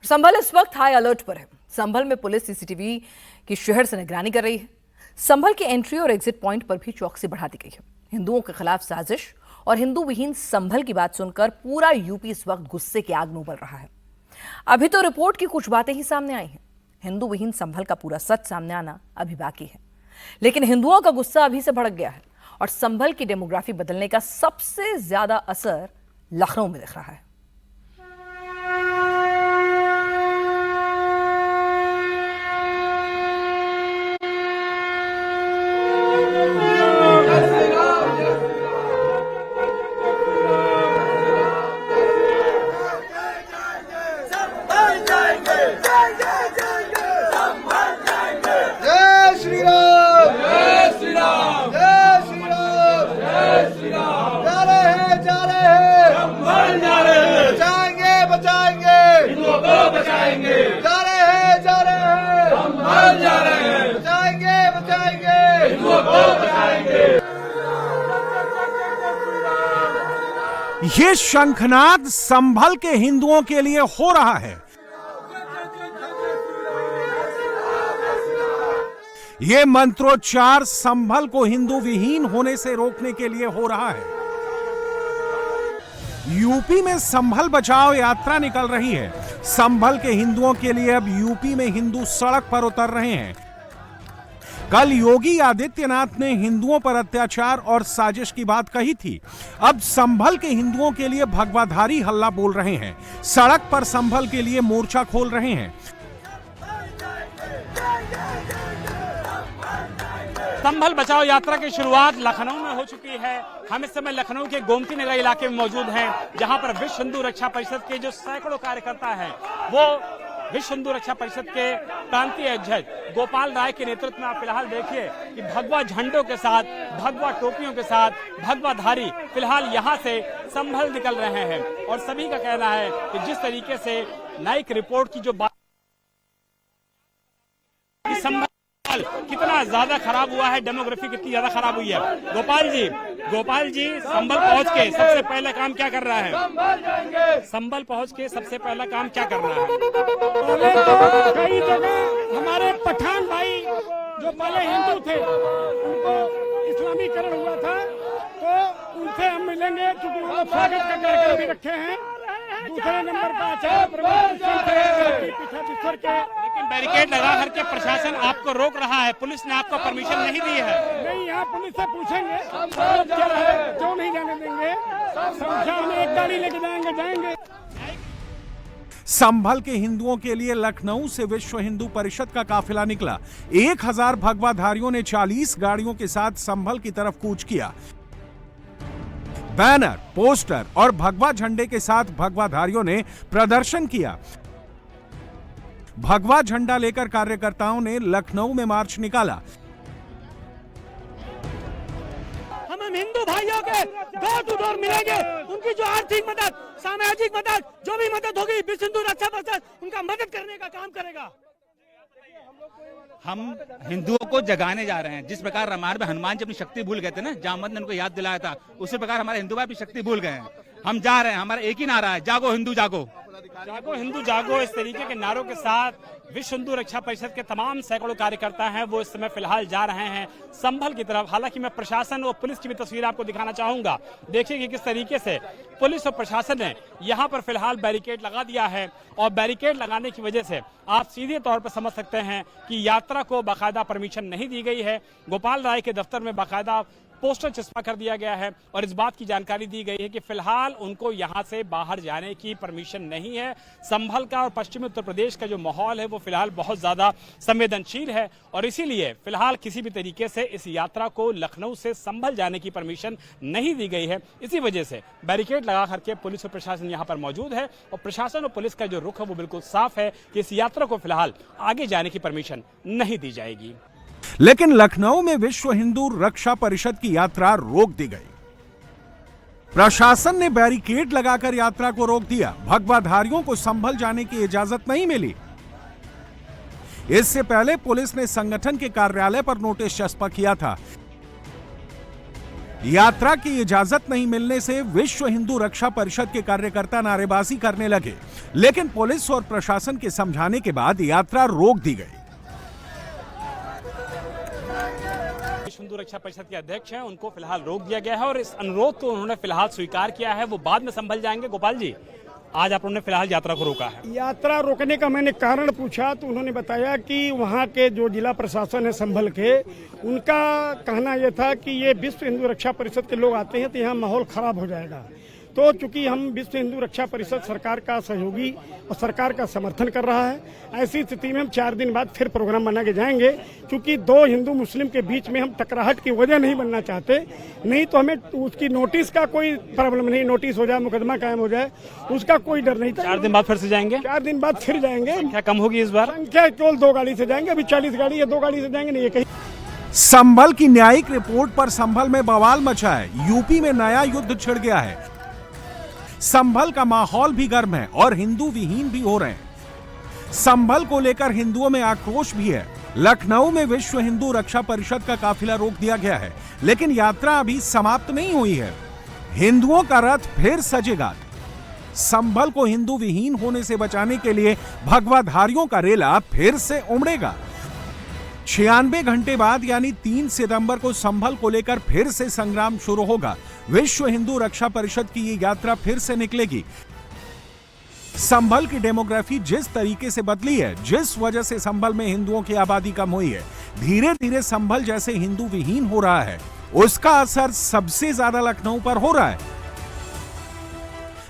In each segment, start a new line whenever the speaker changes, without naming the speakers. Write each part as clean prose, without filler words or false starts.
संभल इस वक्त high alert पर है। संभल में पुलिस सीसीटीवी की शहर से निगरानी कर रही है। संभल के एंट्री और एग्जिट पॉइंट पर भी चौकसी बढ़ा दी गई है। हिंदुओं के खिलाफ साजिश और हिंदू विहीन संभल की बात सुनकर पूरा यूपी इस वक्त गुस्से की आग में उबल रहा है। अभी तो रिपोर्ट की कुछ बातें ही सामने आई हैं। हिंदू विहीन संभल का पूरा सच सामने आना अभी बाकी है, लेकिन हिंदुओं का गुस्सा अभी से भड़क गया है और संभल की डेमोग्राफी बदलने का सबसे ज्यादा असर लखनऊ में दिख रहा है।
ये शंखनाद संभल के हिंदुओं के लिए हो रहा है। ये मंत्रोच्चार संभल को हिंदू विहीन होने से रोकने के लिए हो रहा है। यूपी में संभल बचाओ यात्रा निकल रही है। संभल के हिंदुओं के लिए अब यूपी में हिंदू सड़क पर उतर रहे हैं। कल योगी आदित्यनाथ ने हिंदुओं पर अत्याचार और साजिश की बात कही थी। अब संभल के हिंदुओं के लिए भगवाधारी हल्ला बोल रहे हैं। सड़क पर संभल के लिए मोर्चा खोल रहे हैं।
संभल बचाओ यात्रा की शुरुआत लखनऊ में हो चुकी है। हम इस समय लखनऊ के गोमती नगर इलाके में मौजूद हैं, जहां पर विश्व हिंदू रक्षा परिषद के जो सैकड़ों कार्यकर्ता हैं, वो विश्व हिंदू रक्षा परिषद के प्रांतीय अध्यक्ष गोपाल राय के नेतृत्व में आप फिलहाल देखिए कि भगवा झंडों के साथ, भगवा टोपियों के साथ, भगवाधारी फिलहाल यहां से संभल निकल रहे हैं। और सभी का कहना है कि जिस तरीके से नाइक रिपोर्ट की जो बात संभल कितना ज्यादा खराब हुआ है, डेमोग्राफी कितनी ज्यादा खराब हुई है। गोपाल जी संभल पहुंच के सबसे पहला काम क्या कर रहा है? संभल पहुंच के सबसे पहला काम क्या कर रहा है?
कई जगह हमारे पठान भाई जो पहले हिंदू थे, उनको इस्लामीकरण हुआ था, तो उनसे हम मिलेंगे, क्योंकि वो स्वागत का कार्यक्रम भी रखे हैं। दूसरे नंबर पर
लेकिन बैरिकेड लगा करके प्रशासन आपको रोक रहा है। पुलिस ने आपको परमिशन नहीं दी है।
नहीं, यहाँ पुलिस से पूछेंगे क्या है, क्यों नहीं जाने देंगे। समझा, हम एक गाड़ी लेके जाएंगे।
संभल के हिंदुओं के लिए लखनऊ से विश्व हिंदू परिषद का काफिला निकला। 1000 भगवाधारियों ने 40 गाड़ियों के साथ संभल की तरफ कूच किया। बैनर, पोस्टर और भगवा झंडे के साथ भगवाधारियों ने प्रदर्शन किया। भगवा झंडा लेकर कार्यकर्ताओं ने लखनऊ में मार्च निकाला।
हम हिंदू भाइयों के डोर टू डोर मिलेंगे। उनकी जो आर्थिक मदद, सामाजिक मदद, जो भी मदद होगी, विश्व हिंदू रक्षा परिषद उनका मदद करने का काम करेगा।
हम हिंदुओं को जगाने जा रहे हैं। जिस प्रकार रामायण में हनुमान जी अपनी शक्ति भूल गए थे ना, जामवंत ने उनको याद दिलाया था, उसी प्रकार हमारे हिंदू भाई अपनी शक्ति भूल गए हैं। हम जा रहे हैं, हमारा एक ही नारा है, जागो हिंदू जागो।
जागो हिंदू जागो, इस तरीके के नारों के साथ विश्व हिंदू रक्षा परिषद के तमाम सैकड़ों कार्यकर्ता हैं, वो इस समय फिलहाल जा रहे हैं संभल की तरफ। हालांकि मैं प्रशासन और पुलिस की भी तस्वीर आपको दिखाना चाहूंगा। देखिए कि किस तरीके से पुलिस और प्रशासन ने यहां पर फिलहाल बैरिकेड लगा दिया है, और बैरिकेड लगाने की वजह से आप सीधे तौर पर समझ सकते हैं कि यात्रा को बाकायदा परमिशन नहीं दी गई है। गोपाल राय के दफ्तर में बाकायदा पोस्टर चस्पा कर दिया गया है और इस बात की जानकारी दी गई है कि फिलहाल उनको यहां से बाहर जाने की परमिशन नहीं है। संभल का और पश्चिमी उत्तर प्रदेश का जो माहौल है वो फिलहाल बहुत ज्यादा संवेदनशील है, और इसीलिए फिलहाल किसी भी तरीके से इस यात्रा को लखनऊ से संभल जाने की परमिशन नहीं दी गई है। इसी वजह से बैरिकेड लगा करके पुलिस और प्रशासन यहां पर मौजूद है, और प्रशासन और पुलिस का जो रुख है वो बिल्कुल साफ है कि इस यात्रा को फिलहाल आगे जाने की परमिशन नहीं दी जाएगी।
लेकिन लखनऊ में विश्व हिंदू रक्षा परिषद की यात्रा रोक दी गई। प्रशासन ने बैरिकेड लगाकर यात्रा को रोक दिया। भगवाधारियों को संभल जाने की इजाजत नहीं मिली। इससे पहले पुलिस ने संगठन के कार्यालय पर नोटिस चस्पा किया था। यात्रा की इजाजत नहीं मिलने से विश्व हिंदू रक्षा परिषद के कार्यकर्ता नारेबाजी करने लगे। लेकिन पुलिस और प्रशासन के समझाने के बाद यात्रा रोक दी गई।
विश्व हिंदू रक्षा परिषद के अध्यक्ष हैं, उनको फिलहाल रोक दिया गया है और इस अनुरोध को उन्होंने फिलहाल स्वीकार किया है, वो बाद में संभल जाएंगे। गोपाल जी, आज आप उन्होंने फिलहाल यात्रा को रोका है।
यात्रा रोकने का मैंने कारण पूछा तो उन्होंने बताया कि वहाँ के जो जिला प्रशासन है संभल के, उनका कहना यह था कि ये विश्व हिंदू रक्षा परिषद के लोग आते हैं तो यहाँ माहौल खराब हो जाएगा। तो चूंकि हम विश्व हिंदू रक्षा परिषद सरकार का सहयोगी और सरकार का समर्थन कर रहा है, ऐसी स्थिति में हम 4 दिन बाद फिर प्रोग्राम बना के जाएंगे। क्योंकि 2 हिंदू मुस्लिम के बीच में हम टकराहट की वजह नहीं बनना चाहते, नहीं तो हमें उसकी नोटिस का कोई प्रॉब्लम नहीं, नोटिस हो जाए, मुकदमा कायम हो जाए, उसका कोई डर नहीं था।
4 दिन बाद फिर से जाएंगे?
4 दिन बाद फिर जाएंगे।
क्या कम होगी इस बार?
संख्या केवल 2 गाड़ी से जाएंगे, अभी 40 गाड़ी या 2 गाड़ी से जाएंगे, नहीं ये कहीं।
संभल की न्यायिक रिपोर्ट पर संभल में बवाल मचा है। यूपी में नया युद्ध छिड़ गया है। संभल का माहौल भी गर्म है और हिंदू विहीन भी हो रहे हैं। संभल को लेकर हिंदुओं में आक्रोश भी है। लखनऊ में विश्व हिंदू रक्षा परिषद का काफिला रोक दिया गया है, लेकिन यात्रा अभी समाप्त नहीं हुई है। हिंदुओं का रथ फिर सजेगा। संभल को हिंदू विहीन होने से बचाने के लिए भगवाधारियों का रेला फिर से उमड़ेगा। 96 घंटे बाद यानी 3 सितंबर को संभल को लेकर फिर से संग्राम शुरू होगा। विश्व हिंदू रक्षा परिषद की ये यात्रा फिर से निकलेगी। संभल की डेमोग्राफी जिस तरीके से बदली है, जिस वजह से संभल में हिंदुओं की आबादी कम हुई है, धीरे धीरे संभल जैसे हिंदू विहीन हो रहा है, उसका असर सबसे ज्यादा लखनऊ पर हो रहा है।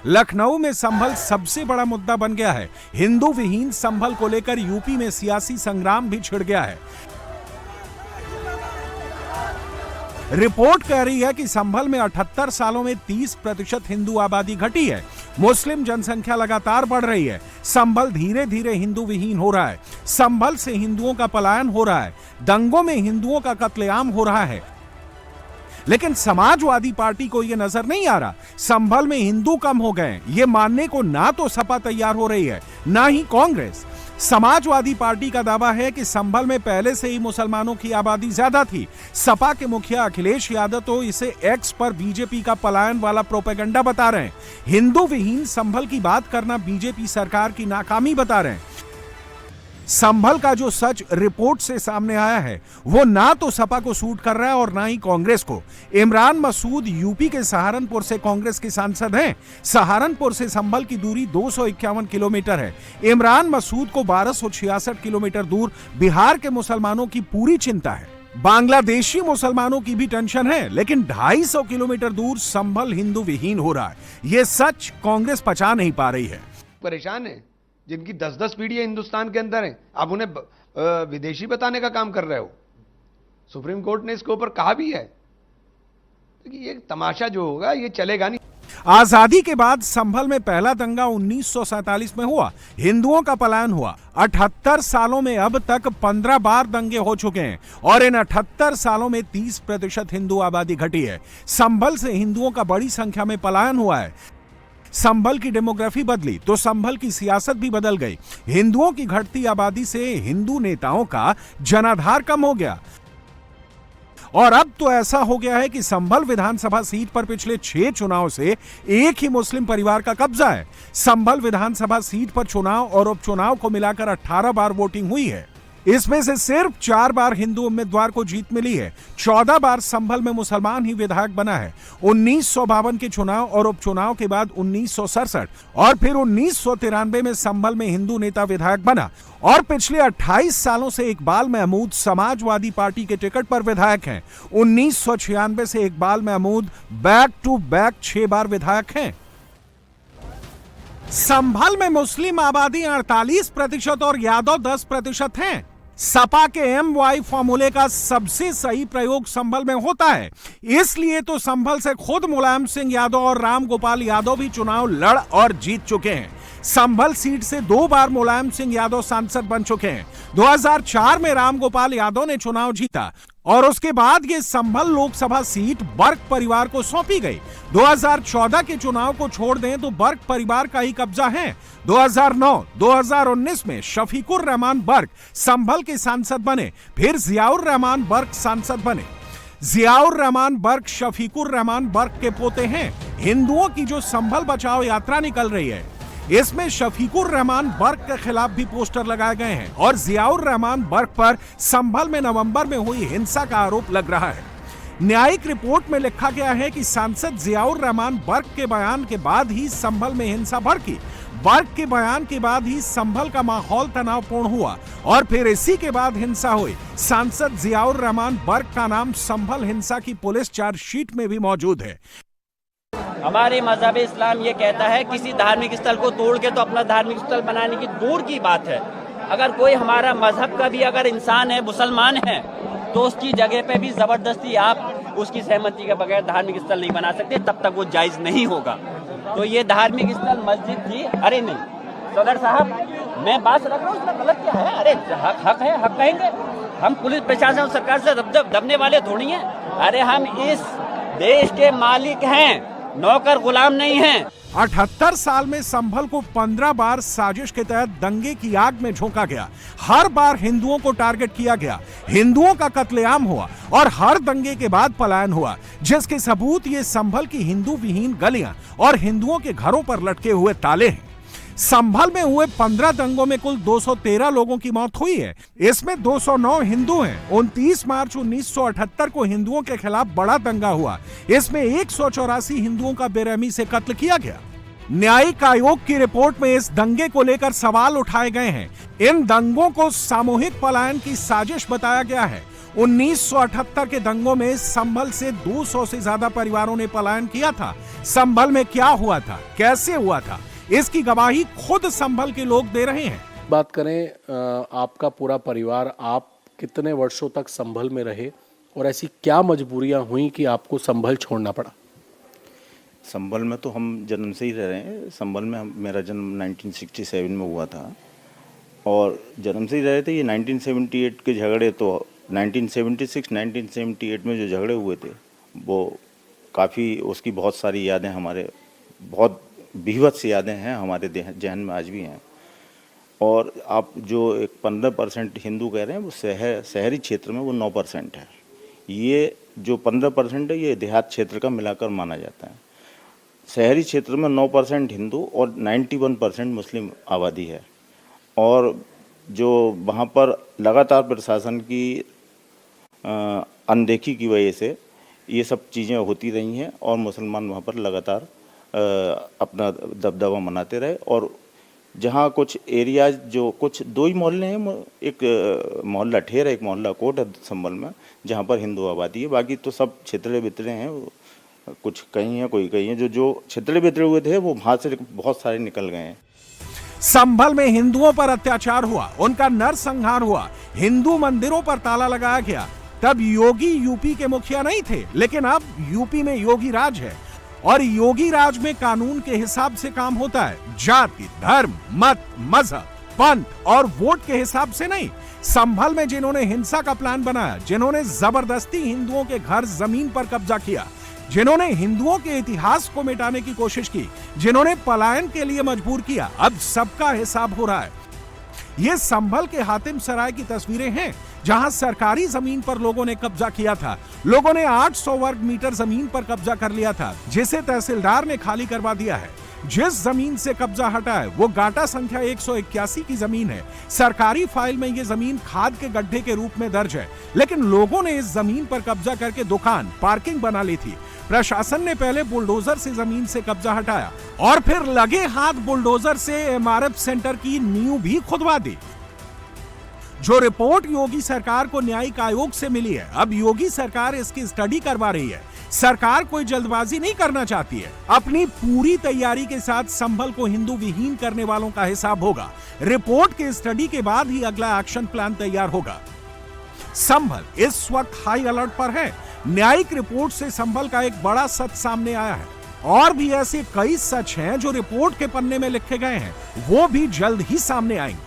लखनऊ में संभल सबसे बड़ा मुद्दा बन गया है। हिंदू विहीन संभल को लेकर यूपी में सियासी संग्राम भी छिड़ गया है। रिपोर्ट कह रही है कि संभल में 78 सालों में 30% हिंदू आबादी घटी है। मुस्लिम जनसंख्या लगातार बढ़ रही है। संभल धीरे धीरे हिंदू विहीन हो रहा है। संभल से हिंदुओं का पलायन हो रहा है। दंगों में हिंदुओं का कत्लेआम हो रहा है। लेकिन समाजवादी पार्टी को यह नजर नहीं आ रहा। संभल में हिंदू कम हो गए, ये मानने को ना तो सपा तैयार हो रही है, ना ही कांग्रेस। समाजवादी पार्टी का दावा है कि संभल में पहले से ही मुसलमानों की आबादी ज्यादा थी। सपा के मुखिया अखिलेश यादव तो इसे एक्स पर बीजेपी का पलायन वाला प्रोपेगेंडा बता रहे हैं। हिंदू विहीन संभल की बात करना बीजेपी सरकार की नाकामी बता रहे हैं। संभल का जो सच रिपोर्ट से सामने आया है, वो ना तो सपा को सूट कर रहा है और ना ही कांग्रेस को। इमरान मसूद यूपी के सहारनपुर से कांग्रेस के सांसद हैं। सहारनपुर से संभल की दूरी 251 किलोमीटर है। इमरान मसूद को 1266 किलोमीटर दूर बिहार के मुसलमानों की पूरी चिंता है। बांग्लादेशी मुसलमानों की भी टेंशन है, लेकिन 250 किलोमीटर दूर संभल हिंदू विहीन हो रहा है। ये सच कांग्रेस पचा नहीं पा रही है।
परेशान है, जिनकी 10-10 पीढ़ियां हिंदुस्तान के अंदर हैं, आप उन्हें विदेशी बताने का काम कर रहे हो। सुप्रीम कोर्ट ने इसके ऊपर कहा भी है कि ये तमाशा जो होगा ये चलेगा नहीं।
आजादी के बाद संभल में पहला दंगा 1947 में हुआ। हिंदुओं का पलायन हुआ। 78 सालों में अब तक 15 बार दंगे हो चुके हैं और इन 78 सालों में 30% हिंदू आबादी घटी है। संभल से हिंदुओं का बड़ी संख्या में पलायन हुआ है। संभल की डेमोग्राफी बदली तो संभल की सियासत भी बदल गई। हिंदुओं की घटती आबादी से हिंदू नेताओं का जनाधार कम हो गया और अब तो ऐसा हो गया है कि संभल विधानसभा सीट पर पिछले 6 चुनाव से एक ही मुस्लिम परिवार का कब्जा है। संभल विधानसभा सीट पर चुनाव और उपचुनाव को मिलाकर 18 बार वोटिंग हुई है। इसमें से सिर्फ 4 बार हिंदू उम्मीदवार को जीत मिली है। 14 बार संभल में मुसलमान ही विधायक बना है। 1952 के चुनाव और उपचुनाव के बाद 1967 और फिर 1993 में संभल में हिंदू नेता विधायक बना और पिछले 28 सालों से इकबाल महमूद समाजवादी पार्टी के टिकट पर विधायक हैं। 1996 से Iqbal Mahmood back to back 6 बार विधायक हैं। संभल में मुस्लिम आबादी 48% और यादव 10% हैं। सपा के MY फॉर्मूले का सबसे सही प्रयोग संभल में होता है। इसलिए तो संभल से खुद मुलायम सिंह यादव और राम गोपाल यादव भी चुनाव लड़ और जीत चुके हैं। संभल सीट से 2 बार मुलायम सिंह यादव सांसद बन चुके हैं। 2004 में राम गोपाल यादव ने चुनाव जीता और उसके बाद ये संभल लोकसभा सीट बर्क परिवार को सौंपी गई। 2014 के चुनाव को छोड़ दें तो बर्क परिवार का ही कब्जा है। 2009-2019 में शफीकुर रहमान बर्क संभल के सांसद बने, फिर जियाउर रहमान बर्क सांसद बने। जियाउर रहमान बर्क शफीकुर रहमान बर्क के पोते हैं। हिंदुओं की जो संभल बचाओ यात्रा निकल रही है, इसमें शफीकुर रहमान बर्क के खिलाफ भी पोस्टर लगाए गए हैं और जियाउर रहमान बर्क पर संभल में नवंबर में हुई हिंसा का आरोप लग रहा है। न्यायिक रिपोर्ट में लिखा गया है कि सांसद जियाउर रहमान बर्क के बयान के बाद ही संभल में हिंसा भड़की। बर्क के बयान के बाद ही संभल का माहौल तनावपूर्ण हुआ और फिर इसी के बाद हिंसा हुई। सांसद जियाउर रहमान बर्क का नाम संभल हिंसा की पुलिस चार्जशीट में भी मौजूद है।
हमारे मजहब इस्लाम ये कहता है किसी धार्मिक स्थल को तोड़ के तो अपना धार्मिक स्थल बनाने की दूर की बात है। अगर कोई हमारा मजहब का भी अगर इंसान है, मुसलमान है, तो उसकी जगह पे भी जबरदस्ती आप उसकी सहमति के बगैर धार्मिक स्थल नहीं बना सकते, तब तक वो जायज नहीं होगा। तो ये धार्मिक स्थल मस्जिद थी। अरे नहीं सदर साहब, मैं बात रख रहा हूँ, उसमें गलत क्या है? अरे हक है, हक कहेंगे हम। पुलिस प्रशासन और सरकार से दबने वाले थोड़ी हैं। अरे हम इस देश के मालिक हैं, नौकर गुलाम नहीं हैं।
78 साल में संभल को 15 बार साजिश के तहत दंगे की आग में झोंका गया। हर बार हिंदुओं को टारगेट किया गया, हिंदुओं का कत्लेआम हुआ और हर दंगे के बाद पलायन हुआ, जिसके सबूत ये संभल की हिंदू विहीन गलियां और हिंदुओं के घरों पर लटके हुए ताले हैं। संभल में हुए 15 दंगों में कुल 213 लोगों की मौत हुई है। इसमें 209 हिंदू हैं। 29 मार्च 1978 को हिंदुओं के खिलाफ बड़ा दंगा हुआ। इसमें 184 हिंदुओं का बेरहमी से कत्ल किया गया। न्यायिक आयोग की रिपोर्ट में इस दंगे को लेकर सवाल उठाए गए हैं। इन दंगों को सामूहिक पलायन की साजिश बताया गया है। 1978 के दंगों में संभल से 200 से ज्यादा परिवारों ने पलायन किया था। संभल में क्या हुआ था, कैसे हुआ था, इसकी गवाही खुद संभल के लोग दे रहे हैं।
बात करें आपका पूरा परिवार, आप कितने वर्षों तक संभल में रहे और ऐसी क्या मजबूरियां हुई कि आपको संभल छोड़ना पड़ा?
संभल में तो हम जन्म से ही रह रहे हैं। संभल में मेरा जन्म 1967 में हुआ था और जन्म से ही रहे थे। ये 1978 के झगड़े तो 1976-1978 में जो झगड़े हुए थे वो काफ़ी, उसकी बहुत सारी यादें हमारे, बहुत भीभत्स यादें हैं हमारे जहन में आज भी हैं। और आप जो एक 15% हिंदू कह रहे हैं वो शहरी क्षेत्र में वो 9% है। ये जो 15% है ये देहात क्षेत्र का मिलाकर माना जाता है। शहरी क्षेत्र में 9% हिंदू और 91% मुस्लिम आबादी है। और जो वहाँ पर लगातार प्रशासन की अनदेखी की वजह से ये सब चीज़ें होती रही हैं और मुसलमान वहाँ पर लगातार अपना दबदबा मनाते रहे। और जहाँ कुछ एरियाज, जो कुछ दो ही मोहल्ले हैं, एक मोहल्ला ठेर है, एक मोहल्ला कोट है संभल में, जहाँ पर हिंदू आबादी है। बाकी तो सब छितरे बितरे हैं, कुछ कहीं हैं कोई कहीं हैं। जो छितरे बितरे हुए थे वो वहाँ से बहुत सारे निकल गए हैं।
संभल में हिंदुओं पर अत्याचार हुआ, उनका नरसंहार हुआ, हिंदू मंदिरों पर ताला लगाया गया। तब योगी यूपी के मुखिया नहीं थे, लेकिन अब यूपी में योगी राज है और योगी राज में कानून के हिसाब से काम होता है। जाति, धर्म, मत, मजहब, पंथ और वोट के हिसाब से नहीं। संभल में जिन्होंने हिंसा का प्लान बनाया, जिन्होंने जबरदस्ती हिंदुओं के घर जमीन पर कब्जा किया, जिन्होंने हिंदुओं के इतिहास को मिटाने की कोशिश की, जिन्होंने पलायन के लिए मजबूर किया, अब सबका हिसाब हो रहा है। ये संभल के हातिम सराय की तस्वीरें हैं, जहां सरकारी जमीन पर लोगों ने कब्जा किया था। लोगों ने 800 वर्ग मीटर जमीन पर कब्जा कर लिया था, जिसे तहसीलदार ने खाली करवा दिया है। जिस जमीन से कब्जा हटा है वो गाटा संख्या 181 की जमीन है। सरकारी फाइल में ये जमीन खाद के गड्ढे के रूप में दर्ज है, लेकिन लोगों ने इस जमीन पर कब्जा करके दुकान, पार्किंग बना ली थी। प्रशासन ने पहले बुलडोजर से जमीन से कब्जा हटाया और फिर लगे हाथ बुलडोजर से एमआरएफ सेंटर की नींव भी खुदवा दी। जो रिपोर्ट योगी सरकार को न्यायिक आयोग से मिली है, अब योगी सरकार इसकी स्टडी करवा रही है। सरकार कोई जल्दबाजी नहीं करना चाहती है। अपनी पूरी तैयारी के साथ संभल को हिंदू विहीन करने वालों का हिसाब होगा। रिपोर्ट के स्टडी के बाद ही अगला एक्शन प्लान तैयार होगा। संभल इस वक्त हाई अलर्ट पर है। न्यायिक रिपोर्ट से संभल का एक बड़ा सच सामने आया है और भी ऐसे कई सच हैं जो रिपोर्ट के पन्ने में लिखे गए हैं, वो भी जल्द ही सामने आएंगे।